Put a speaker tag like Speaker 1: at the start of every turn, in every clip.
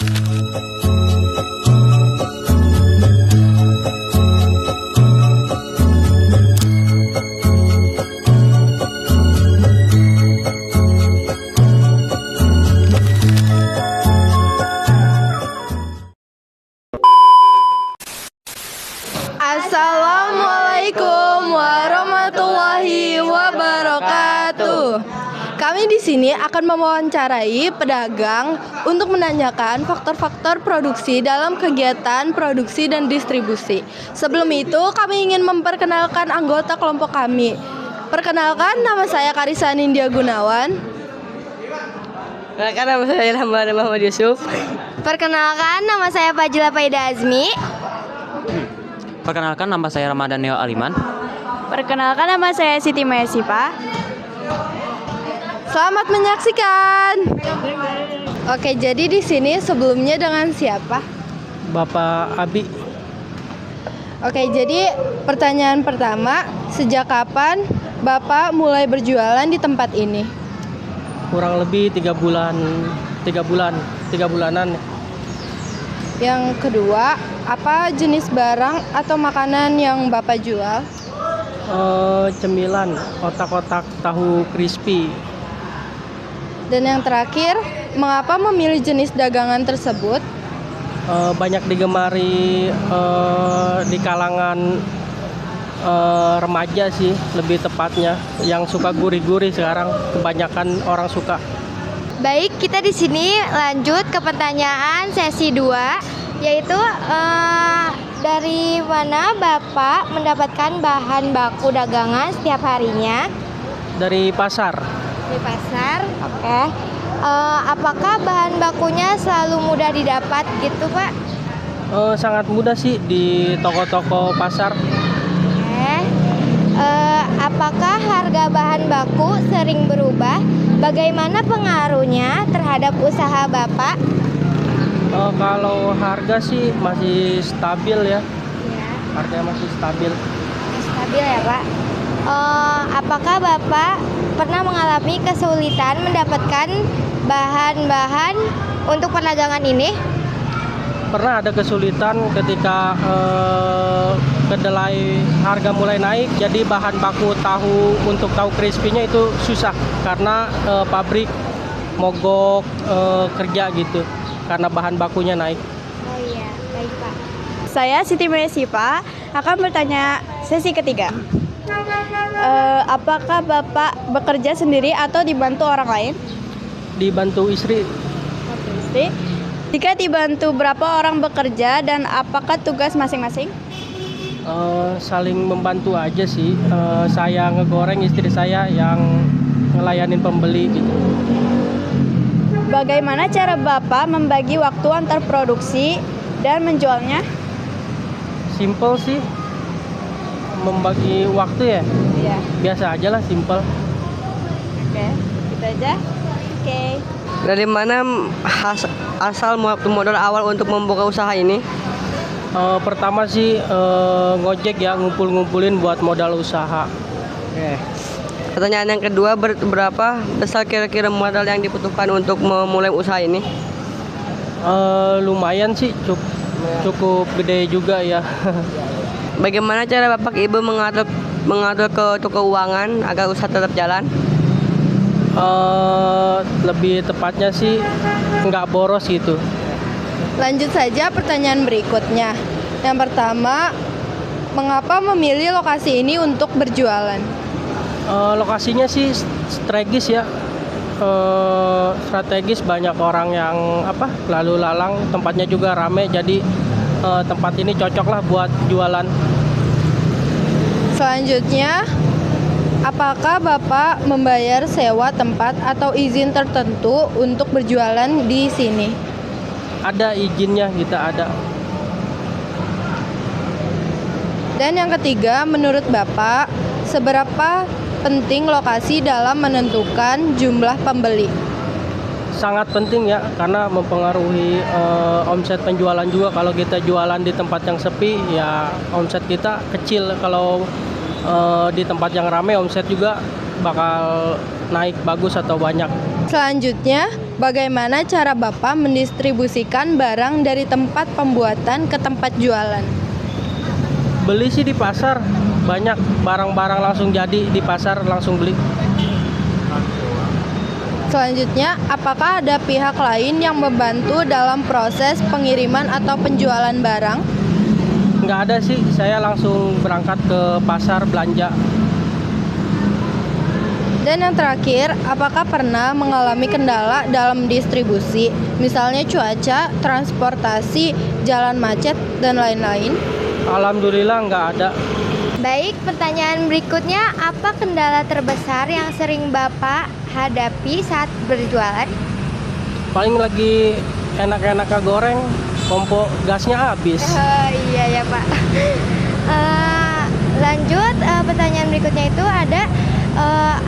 Speaker 1: Assalamualaikum warahmatullahi wabarakatuh. Kami di sini akan mewawancarai pedagang untuk menanyakan faktor-faktor produksi dalam kegiatan produksi dan distribusi. Sebelum itu, kami ingin memperkenalkan anggota kelompok kami. Perkenalkan, nama saya Karisa Nindya Gunawan.
Speaker 2: Perkenalkan, nama saya Ilham Muhammad Yusuf.
Speaker 3: Perkenalkan, nama saya Fajila Faida Azmi.
Speaker 4: Perkenalkan, nama saya Ramadan Neo Aliman.
Speaker 5: Perkenalkan, nama saya Siti Maya Sipa.
Speaker 1: Selamat menyaksikan. Oke, jadi di sini sebelumnya dengan siapa?
Speaker 2: Bapak Abi.
Speaker 1: Oke, jadi pertanyaan pertama, sejak kapan Bapak mulai berjualan di tempat ini?
Speaker 2: Kurang lebih 3 bulanan.
Speaker 1: Yang kedua, apa jenis barang atau makanan yang Bapak jual?
Speaker 2: Cemilan, otak-otak tahu crispy.
Speaker 1: Dan yang terakhir, mengapa memilih jenis dagangan tersebut?
Speaker 2: Banyak digemari di kalangan remaja sih, lebih tepatnya. Yang suka gurih-gurih sekarang, kebanyakan orang suka.
Speaker 3: Baik, kita di sini lanjut ke pertanyaan sesi 2, yaitu dari mana Bapak mendapatkan bahan baku dagangan setiap harinya?
Speaker 2: Dari pasar.
Speaker 3: Di pasar, oke. Apakah bahan bakunya selalu mudah didapat gitu, Pak?
Speaker 2: Sangat mudah sih di toko-toko pasar.
Speaker 3: Oke. Apakah harga bahan baku sering berubah? Bagaimana pengaruhnya terhadap usaha Bapak?
Speaker 2: Kalau harga sih masih stabil ya.
Speaker 3: Ya,
Speaker 2: Harganya masih stabil.
Speaker 3: stabil ya, Pak. Apakah Bapak pernah mengalami kesulitan mendapatkan bahan-bahan untuk perdagangan ini?
Speaker 2: Pernah ada kesulitan ketika kedelai harga mulai naik, jadi bahan baku tahu untuk tahu crispy-nya itu susah karena pabrik mogok kerja gitu karena bahan bakunya naik.
Speaker 3: Oh iya, baik Pak.
Speaker 5: Saya Siti Maya Sipa akan bertanya sesi ketiga. Apakah Bapak bekerja sendiri atau dibantu orang lain?
Speaker 2: Dibantu istri.
Speaker 5: Istri. Jika dibantu, berapa orang bekerja dan apakah tugas masing-masing?
Speaker 2: Saling membantu aja sih. Saya ngegoreng, istri saya yang ngelayanin pembeli gitu.
Speaker 5: Bagaimana cara Bapak membagi waktu antar produksi dan menjualnya?
Speaker 2: Simple sih, membagi waktu ya.
Speaker 5: Iya.
Speaker 2: Biasa aja lah, simple.
Speaker 5: Oke, gitu aja. Oke.
Speaker 2: Dari mana asal modal awal untuk membuka usaha ini? Pertama sih ngojek ya, ngumpulin buat modal usaha. Oke. Pertanyaan yang kedua, berapa besar kira-kira modal yang dibutuhkan untuk memulai usaha ini? Lumayan sih, cukup gede juga ya. Bagaimana cara Bapak Ibu mengatur keuangan agar usaha tetap jalan? Lebih tepatnya sih nggak boros gitu.
Speaker 1: Lanjut saja pertanyaan berikutnya. Yang pertama, mengapa memilih lokasi ini untuk berjualan?
Speaker 2: Lokasinya sih strategis ya. Strategis, banyak orang yang lalu lalang, tempatnya juga rame, jadi tempat ini cocok lah buat jualan.
Speaker 1: Selanjutnya, apakah Bapak membayar sewa tempat atau izin tertentu untuk berjualan di sini?
Speaker 2: Ada izinnya, kita ada.
Speaker 1: Dan yang ketiga, menurut Bapak, seberapa penting lokasi dalam menentukan jumlah pembeli?
Speaker 2: Sangat penting ya, karena mempengaruhi omset penjualan juga. Kalau kita jualan di tempat yang sepi, ya omset kita kecil. Kalau di tempat yang ramai, omset juga bakal naik bagus atau banyak.
Speaker 1: Selanjutnya, bagaimana cara Bapak mendistribusikan barang dari tempat pembuatan ke tempat jualan?
Speaker 2: Beli sih di pasar, banyak barang-barang langsung jadi di pasar langsung beli.
Speaker 1: Selanjutnya, apakah ada pihak lain yang membantu dalam proses pengiriman atau penjualan barang?
Speaker 2: Nggak ada sih, saya langsung berangkat ke pasar belanja.
Speaker 1: Dan yang terakhir, apakah pernah mengalami kendala dalam distribusi, misalnya cuaca, transportasi, jalan macet, dan lain-lain?
Speaker 2: Alhamdulillah nggak ada.
Speaker 3: Baik, pertanyaan berikutnya, apa kendala terbesar yang sering Bapak hadapi saat berjualan?
Speaker 2: Paling lagi enak-enaknya goreng, kompor gasnya habis.
Speaker 3: Iya ya Pak. Lanjut, pertanyaan berikutnya itu ada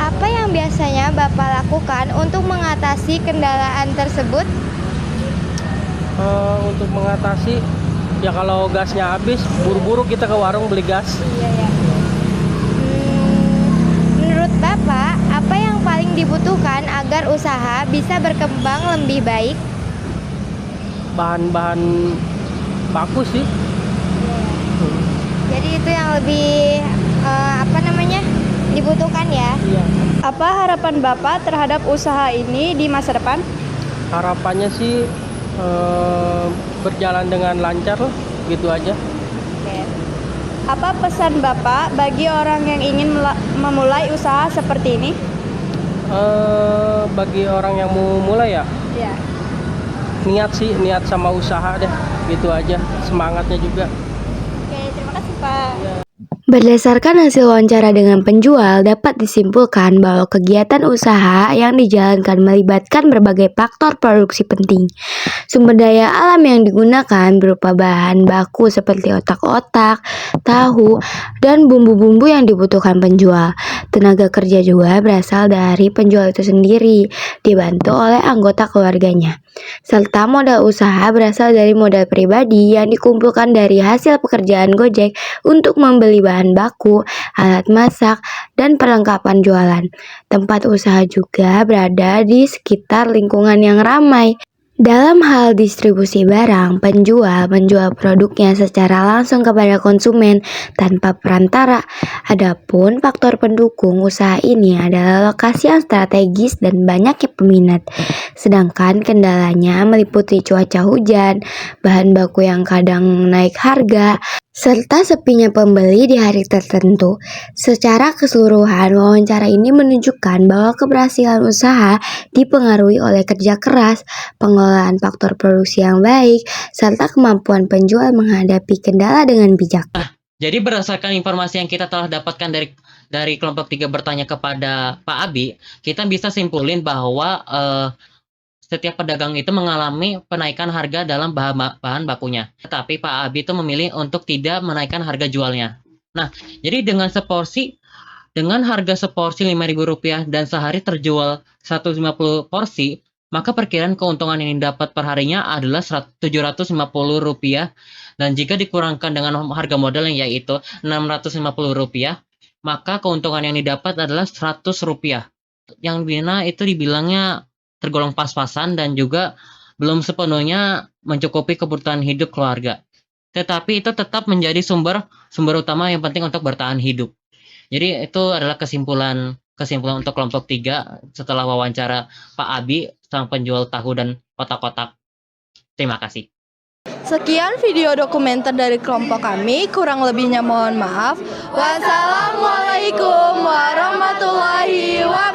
Speaker 3: apa yang biasanya Bapak lakukan untuk mengatasi kendaraan tersebut?
Speaker 2: Untuk mengatasi, ya kalau gasnya habis, buru-buru kita ke warung beli gas.
Speaker 3: Iya ya. Menurut Bapak, apa yang paling dibutuhkan agar usaha bisa berkembang lebih baik?
Speaker 2: Bahan-bahan baku sih.
Speaker 3: Jadi itu yang lebih dibutuhkan ya.
Speaker 2: Iya.
Speaker 5: Apa harapan Bapak terhadap usaha ini di masa depan?
Speaker 2: Harapannya sih berjalan dengan lancar lah, gitu aja.
Speaker 5: Oke. Apa pesan Bapak bagi orang yang ingin memulai usaha seperti ini?
Speaker 2: Bagi orang yang mau mulai ya,
Speaker 5: Ya.
Speaker 2: niat sama usaha deh, gitu aja, semangatnya juga.
Speaker 5: Oke, terima kasih Pak.
Speaker 4: Berdasarkan hasil wawancara dengan penjual, dapat disimpulkan bahwa kegiatan usaha yang dijalankan melibatkan berbagai faktor produksi penting. Sumber daya alam yang digunakan berupa bahan baku seperti otak-otak, tahu, dan bumbu-bumbu yang dibutuhkan penjual. Tenaga kerja juga berasal dari penjual itu sendiri, dibantu oleh anggota keluarganya. Serta modal usaha berasal dari modal pribadi yang dikumpulkan dari hasil pekerjaan Gojek untuk membeli bahan baku, alat masak, dan perlengkapan jualan. Tempat usaha juga berada di sekitar lingkungan yang ramai. Dalam hal distribusi barang, penjual menjual produknya secara langsung kepada konsumen tanpa perantara. Adapun faktor pendukung usaha ini adalah lokasi yang strategis dan banyaknya peminat. Sedangkan kendalanya meliputi cuaca hujan, bahan baku yang kadang naik harga, serta sepinya pembeli di hari tertentu. Secara keseluruhan, wawancara ini menunjukkan bahwa keberhasilan usaha dipengaruhi oleh kerja keras, pengelolaan faktor produksi yang baik, serta kemampuan penjual menghadapi kendala dengan bijak.
Speaker 6: Jadi berdasarkan informasi yang kita telah dapatkan dari kelompok 3 bertanya kepada Pak Abi, kita bisa simpulin bahwa setiap pedagang itu mengalami penaikan harga dalam bahan bakunya. Tetapi Pak Abi itu memilih untuk tidak menaikkan harga jualnya. Nah, jadi dengan harga seporsi Rp5.000 dan sehari terjual 150 porsi, maka perkiraan keuntungan yang didapat per harinya adalah Rp750. Dan jika dikurangkan dengan harga modal yang yaitu Rp650, maka keuntungan yang didapat adalah Rp100. Yang bina itu dibilangnya tergolong pas-pasan dan juga belum sepenuhnya mencukupi kebutuhan hidup keluarga. Tetapi itu tetap menjadi sumber utama yang penting untuk bertahan hidup. Jadi itu adalah kesimpulan untuk kelompok 3 setelah wawancara Pak Abi, sang penjual tahu dan kotak-kotak. Terima kasih.
Speaker 1: Sekian video dokumenter dari kelompok kami, kurang lebihnya mohon maaf. Wassalamualaikum warahmatullahi wabarakatuh.